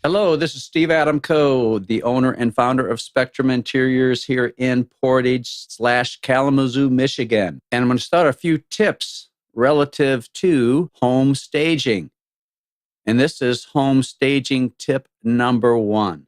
Hello, this is Steve Adamko, the owner and founder of Spectrum Interiors here in Portage/Kalamazoo, Michigan. And I'm going to start a few tips relative to home staging. And this is home staging tip number 1.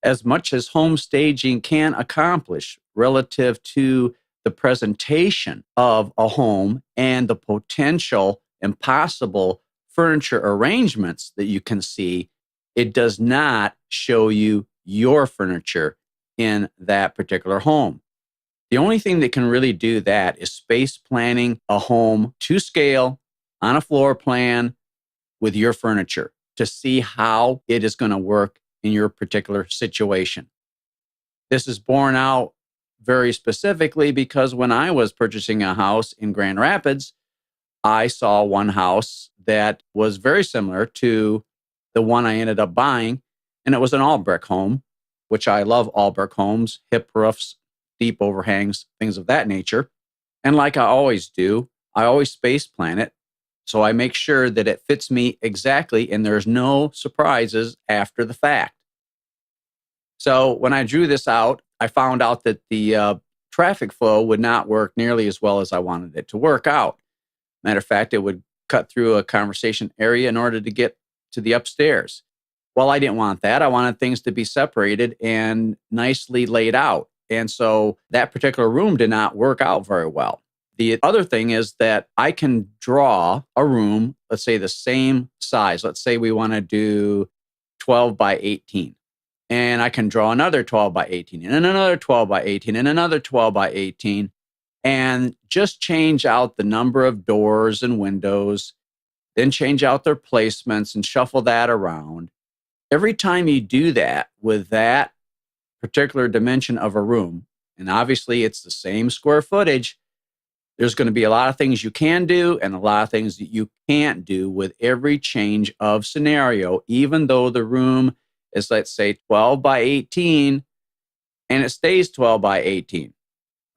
As much as home staging can accomplish relative to the presentation of a home and the potential and possible furniture arrangements that you can see, it does not show you your furniture in that particular home. The only thing that can really do that is space planning a home to scale on a floor plan with your furniture to see how it is going to work in your particular situation. This is borne out very specifically because when I was purchasing a house in Grand Rapids, I saw one house that was very similar to the one I ended up buying, and it was an all-brick home, which I love all-brick homes, hip roofs, deep overhangs, things of that nature. And like I always do, I always space plan it, so I make sure that it fits me exactly and there's no surprises after the fact. So when I drew this out, I found out that the traffic flow would not work nearly as well as I wanted it to work out. Matter of fact, it would cut through a conversation area in order to get to the upstairs. Well, I didn't want that. I wanted things to be separated and nicely laid out. And so that particular room did not work out very well. The other thing is that I can draw a room, let's say the same size. Let's say we want to do 12 by 18. And I can draw another 12 by 18 and another 12 by 18 and another 12 by 18 and just change out the number of doors and windows, then change out their placements and shuffle that around. Every time you do that with that particular dimension of a room, and obviously it's the same square footage, there's going to be a lot of things you can do and a lot of things that you can't do with every change of scenario, even though the room is, let's say, 12 by 18 and it stays 12 by 18.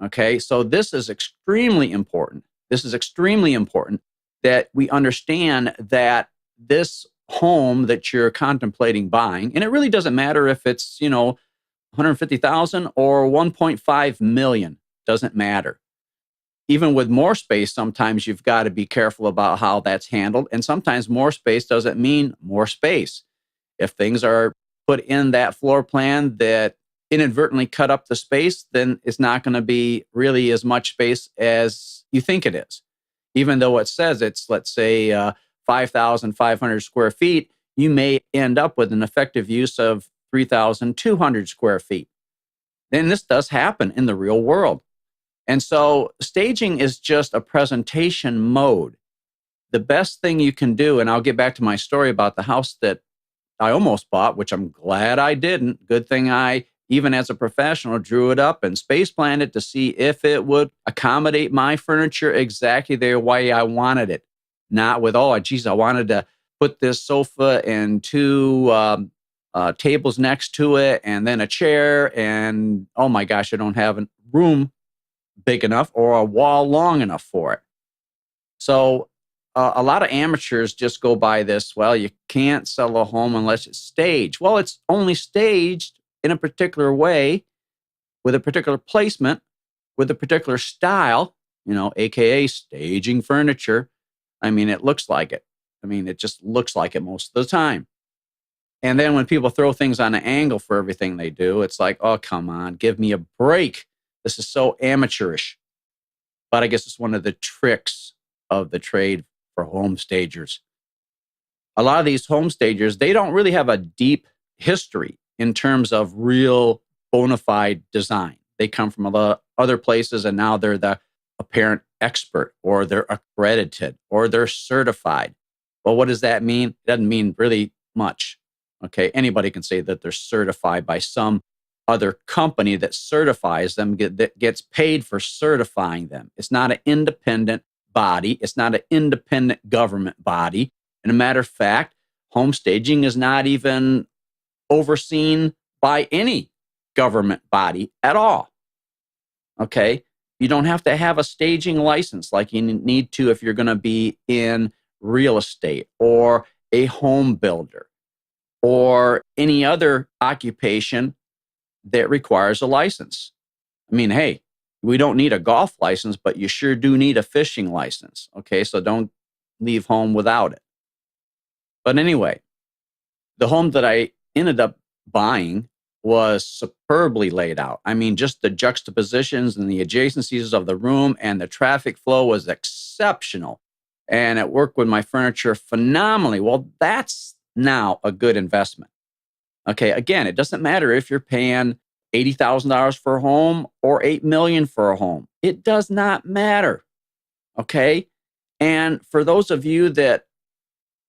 Okay, so this is extremely important. This is extremely important that we understand that this home that you're contemplating buying, and it really doesn't matter if it's, 150,000 or 1.5 million, doesn't matter. Even with more space, sometimes you've got to be careful about how that's handled. And sometimes more space doesn't mean more space. If things are put in that floor plan that inadvertently cut up the space, then it's not going to be really as much space as you think it is. Even though it says it's, let's say, 5,500 square feet, you may end up with an effective use of 3,200 square feet. Then this does happen in the real world. And so staging is just a presentation mode. The best thing you can do, and I'll get back to my story about the house that I almost bought, which I'm glad I didn't. Good thing I, even as a professional, drew it up and space planned it to see if it would accommodate my furniture exactly the way I wanted it. Not with, I wanted to put this sofa and two tables next to it and then a chair. And oh my gosh, I don't have a room big enough or a wall long enough for it. So a lot of amateurs just go by this, well, you can't sell a home unless it's staged. Well, it's only staged in a particular way, with a particular placement, with a particular style, AKA staging furniture. I mean, it looks like it. It just looks like it most of the time. And then when people throw things on an angle for everything they do, it's like, oh, come on, give me a break. This is so amateurish. But I guess it's one of the tricks of the trade for home stagers. A lot of these home stagers, they don't really have a deep history in terms of real bona fide design. They come from a lot of other places and now they're the apparent expert, or they're accredited, or they're certified. Well, what does that mean? It doesn't mean really much. Okay, anybody can say that they're certified by some other company that certifies them, that gets paid for certifying them. It's not an independent body. It's not an independent government body. And a matter of fact, home staging is not even overseen by any government body at all. Okay? You don't have to have a staging license like you need to if you're going to be in real estate or a home builder or any other occupation that requires a license. I mean, hey, we don't need a golf license, but you sure do need a fishing license. Okay, so don't leave home without it. But anyway, the home that I ended up buying was superbly laid out. I mean, just the juxtapositions and the adjacencies of the room and the traffic flow was exceptional. And it worked with my furniture phenomenally. Well, that's now a good investment. Okay, again, it doesn't matter if you're paying $80,000 for a home or $8 million for a home. It does not matter. Okay? And for those of you that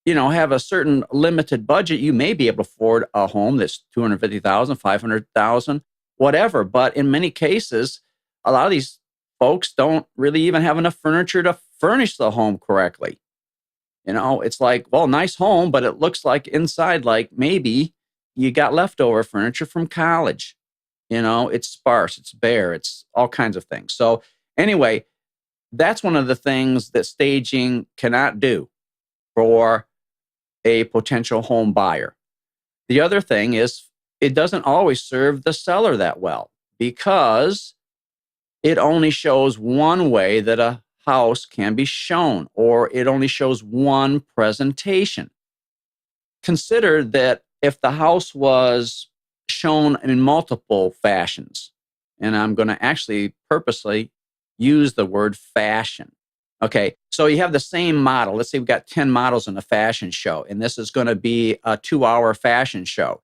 have a certain limited budget, you may be able to afford a home that's $250,000, $500,000, whatever. But in many cases, a lot of these folks don't really even have enough furniture to furnish the home correctly. It's like, well, nice home, but it looks like inside, like maybe you got leftover furniture from college. It's sparse, it's bare, it's all kinds of things. So anyway, that's one of the things that staging cannot do for a potential home buyer. The other thing is it doesn't always serve the seller that well because it only shows one way that a house can be shown, or it only shows one presentation. Consider that if the house was shown in multiple fashions, and I'm going to actually purposely use the word fashion. Okay, so you have the same model. Let's say we've got 10 models in a fashion show, and this is going to be a 2-hour fashion show.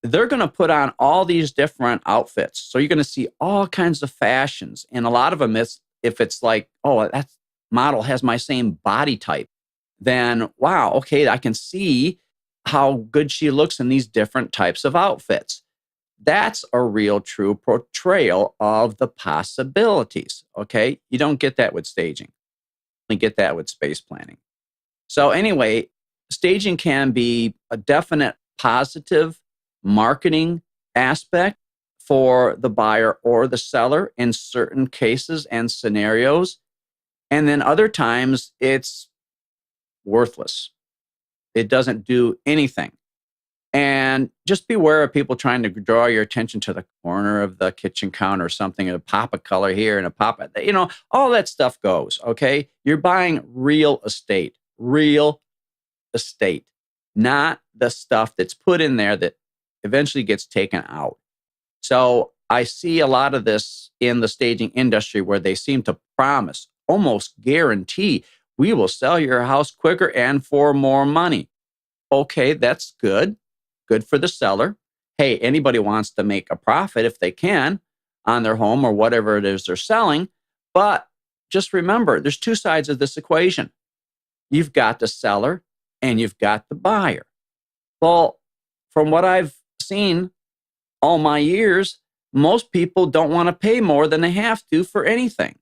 They're going to put on all these different outfits. So you're going to see all kinds of fashions. And a lot of them, if it's like, oh, that model has my same body type, then wow, okay, I can see how good she looks in these different types of outfits. That's a real true portrayal of the possibilities, okay? You don't get that with staging. You get that with space planning. So anyway, staging can be a definite positive marketing aspect for the buyer or the seller in certain cases and scenarios. And then other times it's worthless. It doesn't do anything. And just beware of people trying to draw your attention to the corner of the kitchen counter or something, a pop of color here and a pop of, all that stuff goes, okay? You're buying real estate, not the stuff that's put in there that eventually gets taken out. So I see a lot of this in the staging industry where they seem to promise, almost guarantee, we will sell your house quicker and for more money. Okay, that's good. Good for the seller. Hey, anybody wants to make a profit if they can on their home or whatever it is they're selling. But just remember, there's two sides of this equation. You've got the seller and you've got the buyer. Well, from what I've seen all my years, most people don't want to pay more than they have to for anything.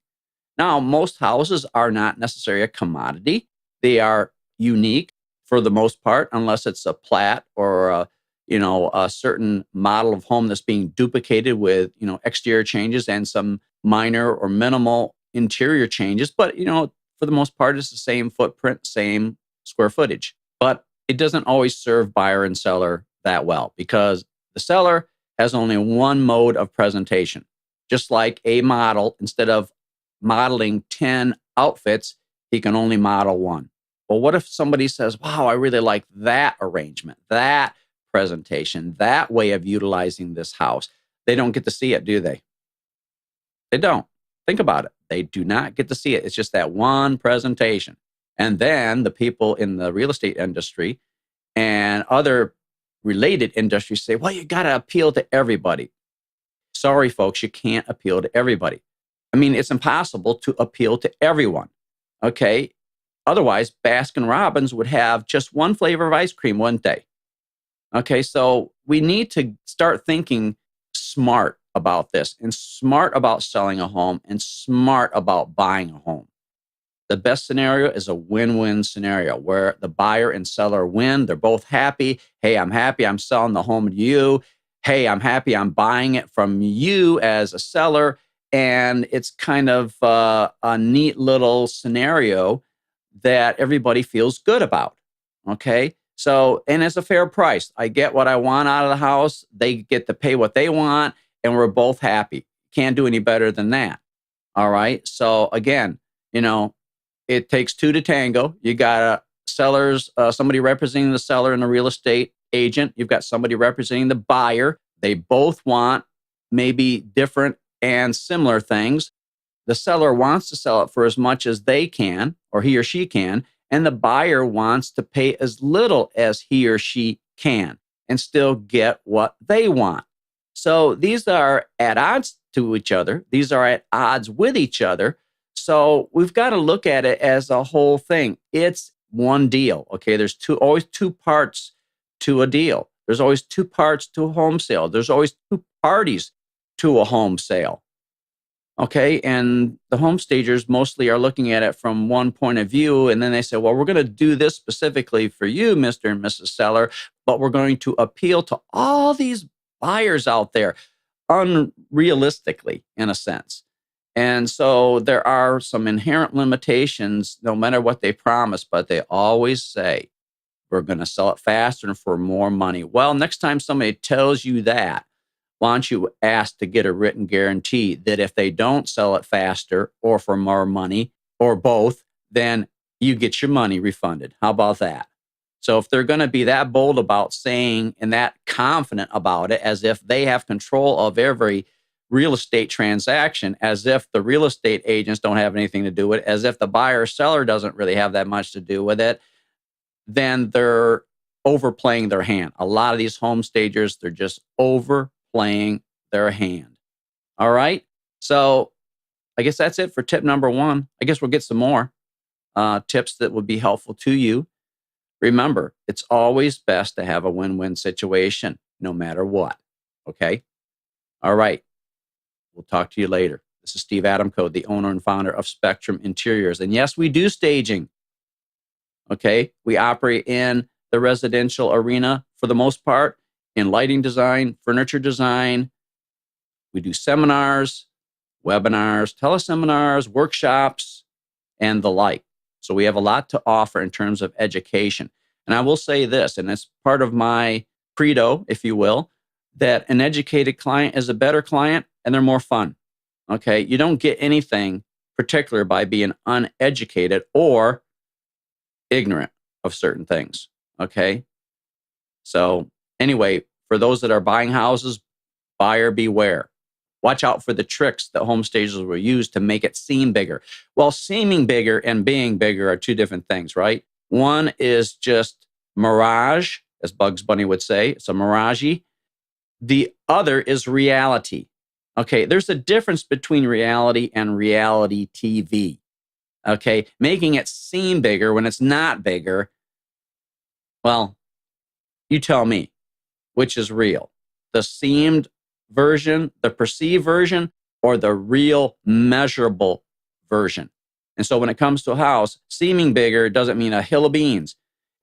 Now, most houses are not necessarily a commodity. They are unique for the most part, unless it's a plat or a certain model of home that's being duplicated with, exterior changes and some minor or minimal interior changes. But, for the most part, it's the same footprint, same square footage. But it doesn't always serve buyer and seller that well because the seller has only one mode of presentation. Just like a model, instead of modeling 10 outfits, he can only model one. Well, what if somebody says, wow, I really like that arrangement, that presentation, that way of utilizing this house? They don't get to see it, do they? They don't. Think about it. They do not get to see it. It's just that one presentation. And then the people in the real estate industry and other related industries say, well, you got to appeal to everybody. Sorry, folks, you can't appeal to everybody. I mean, it's impossible to appeal to everyone, okay? Otherwise, Baskin-Robbins would have just one flavor of ice cream, wouldn't they? Okay, so we need to start thinking smart about this and smart about selling a home and smart about buying a home. The best scenario is a win-win scenario where the buyer and seller win. They're both happy. Hey, I'm happy I'm selling the home to you. Hey, I'm happy I'm buying it from you as a seller. And it's kind of a neat little scenario that everybody feels good about, okay? So, and it's a fair price. I get what I want out of the house. They get to pay what they want, and we're both happy. Can't do any better than that. All right. So again, it takes two to tango. You got somebody representing the seller and a real estate agent. You've got somebody representing the buyer. They both want maybe different and similar things. The seller wants to sell it for as much as they can, or he or she can, and the buyer wants to pay as little as he or she can and still get what they want. So these are at odds to each other. These are at odds with each other. So we've got to look at it as a whole thing. It's one deal. Okay. There's always two parts to a deal. There's always two parts to a home sale. There's always two parties to a home sale. Okay. And the home stagers mostly are looking at it from one point of view. And then they say, well, we're going to do this specifically for you, Mr. and Mrs. Seller, but we're going to appeal to all these buyers out there unrealistically, in a sense. And so there are some inherent limitations, no matter what they promise, but they always say, we're going to sell it faster and for more money. Well, next time somebody tells you that, why don't you ask to get a written guarantee that if they don't sell it faster or for more money or both, then you get your money refunded. How about that? So if they're going to be that bold about saying and that confident about it, as if they have control of every real estate transaction, as if the real estate agents don't have anything to do with it, as if the buyer or seller doesn't really have that much to do with it, then they're overplaying their hand. A lot of these home stagers, they're just overplaying their hand. All right. So I guess that's it for tip number one. I guess we'll get some more tips that would be helpful to you. Remember, it's always best to have a win-win situation, no matter what. Okay? All right. We'll talk to you later. This is Steve Adamko, the owner and founder of Spectrum Interiors. And yes, we do staging. Okay? We operate in the residential arena for the most part, in lighting design, furniture design. We do seminars, webinars, teleseminars, workshops, and the like. So we have a lot to offer in terms of education. And I will say this, and it's part of my credo, if you will, that an educated client is a better client and they're more fun. Okay. You don't get anything particular by being uneducated or ignorant of certain things. Okay. So anyway, for those that are buying houses, buyer beware. Watch out for the tricks that home stagers will use to make it seem bigger. Well, seeming bigger and being bigger are two different things, right? One is just mirage, as Bugs Bunny would say. It's a mirage. The other is reality. Okay, there's a difference between reality and reality TV. Okay, making it seem bigger when it's not bigger. Well, you tell me, which is real? The seemed version, the perceived version, or the real measurable version? And so when it comes to a house, seeming bigger doesn't mean a hill of beans.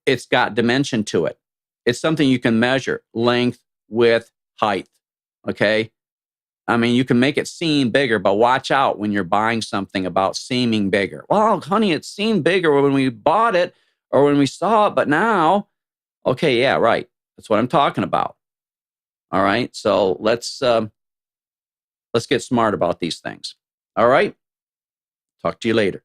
It's got dimension to it. It's something you can measure, length, width, height. Okay? I mean, you can make it seem bigger, but watch out when you're buying something about seeming bigger. Well, honey, it seemed bigger when we bought it or when we saw it, but now, okay, yeah, right. That's what I'm talking about. All right. So let's get smart about these things. All right. Talk to you later.